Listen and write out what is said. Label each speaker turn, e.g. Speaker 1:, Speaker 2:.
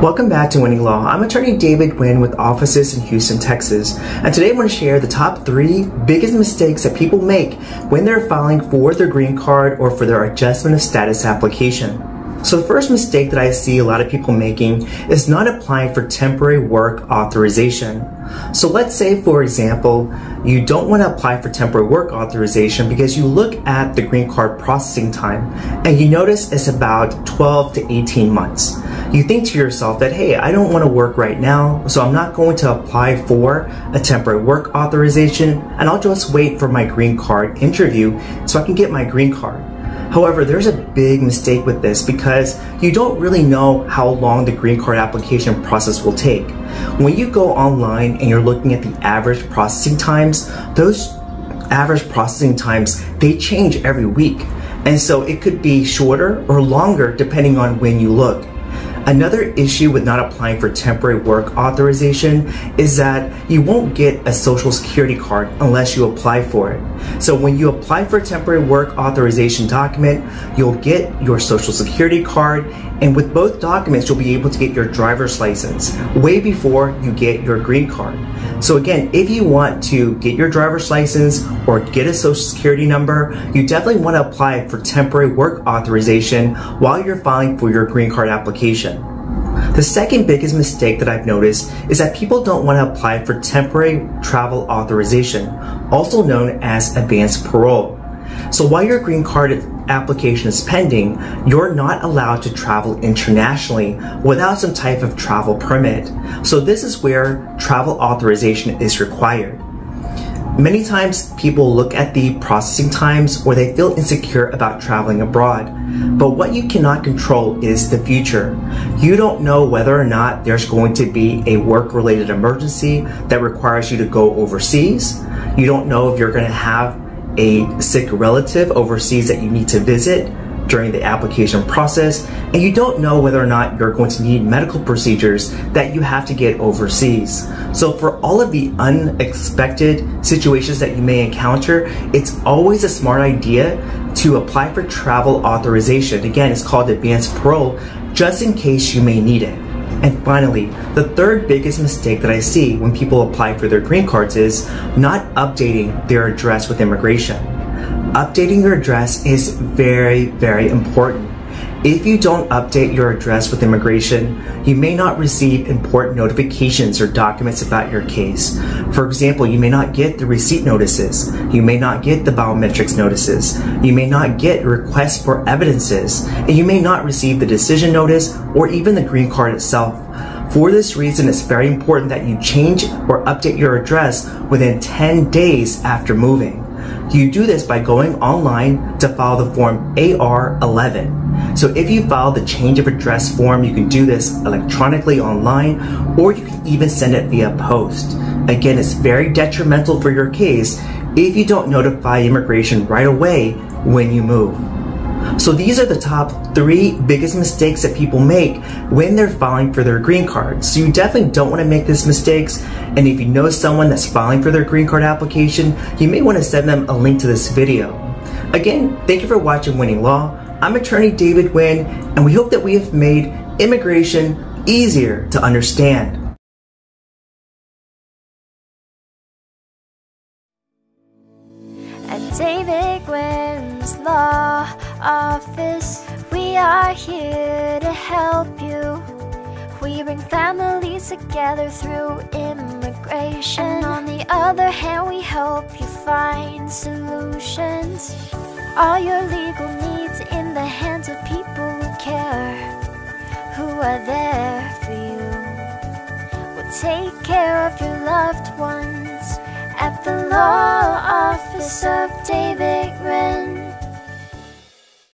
Speaker 1: Welcome back to Winning Law. I'm attorney David Nguyen with offices in Houston, Texas. And today I want to share the top 3 biggest mistakes that people make when they're filing for their green card or for their adjustment of status application. So the first mistake that I see a lot of people making is not applying for temporary work authorization. So let's say, for example, you don't want to apply for temporary work authorization because you look at the green card processing time and you notice it's about 12 to 18 months. You think to yourself that, hey, I don't want to work right now, so I'm not going to apply for a temporary work authorization, and I'll just wait for my green card interview so I can get my green card. However, there's a big mistake with this because you don't really know how long the green card application process will take. When you go online and you're looking at the average processing times, those average processing times, they change every week. And so it could be shorter or longer depending on when you look. Another issue with not applying for temporary work authorization is that you won't get a social security card unless you apply for it. So when you apply for a temporary work authorization document, you'll get your social security card, and with both documents, you'll be able to get your driver's license way before you get your green card. So again, if you want to get your driver's license or get a social security number, you definitely want to apply for temporary work authorization while you're filing for your green card application. The second biggest mistake that I've noticed is that people don't want to apply for temporary travel authorization, also known as advanced parole. So while your green card application is pending, you're not allowed to travel internationally without some type of travel permit. So this is where travel authorization is required. Many times people look at the processing times or they feel insecure about traveling abroad. But what you cannot control is the future. You don't know whether or not there's going to be a work-related emergency that requires you to go overseas. You don't know if you're going to have a sick relative overseas that you need to visit during the application process, and you don't know whether or not you're going to need medical procedures that you have to get overseas. So for all of the unexpected situations that you may encounter, it's always a smart idea to apply for travel authorization. Again, it's called advanced parole, just in case you may need it. And finally, the third biggest mistake that I see when people apply for their green cards is not updating their address with immigration. Updating your address is very, very important. If you don't update your address with immigration, you may not receive important notifications or documents about your case. For example, you may not get the receipt notices. You may not get the biometrics notices. You may not get requests for evidences. And you may not receive the decision notice or even the green card itself. For this reason, it's very important that you change or update your address within 10 days after moving. You do this by going online to file the form AR-11. So if you file the change of address form, you can do this electronically online, or you can even send it via post. Again, it's very detrimental for your case if you don't notify immigration right away when you move. So these are the top 3 biggest mistakes that people make when they're filing for their green card. So you definitely don't want to make these mistakes. And if you know someone that's filing for their green card application, you may want to send them a link to this video. Again, thank you for watching Winning Law. I'm attorney David Nguyen, and we hope that we have made immigration easier to understand.
Speaker 2: At David Nguyen's Law Office, we are here to help you. We bring families together through immigration. And on the other hand, we help you find solutions. All your legal needs in the hands of people who care, who are there for you. We'll take care of your loved ones at the law office of David Nguyen.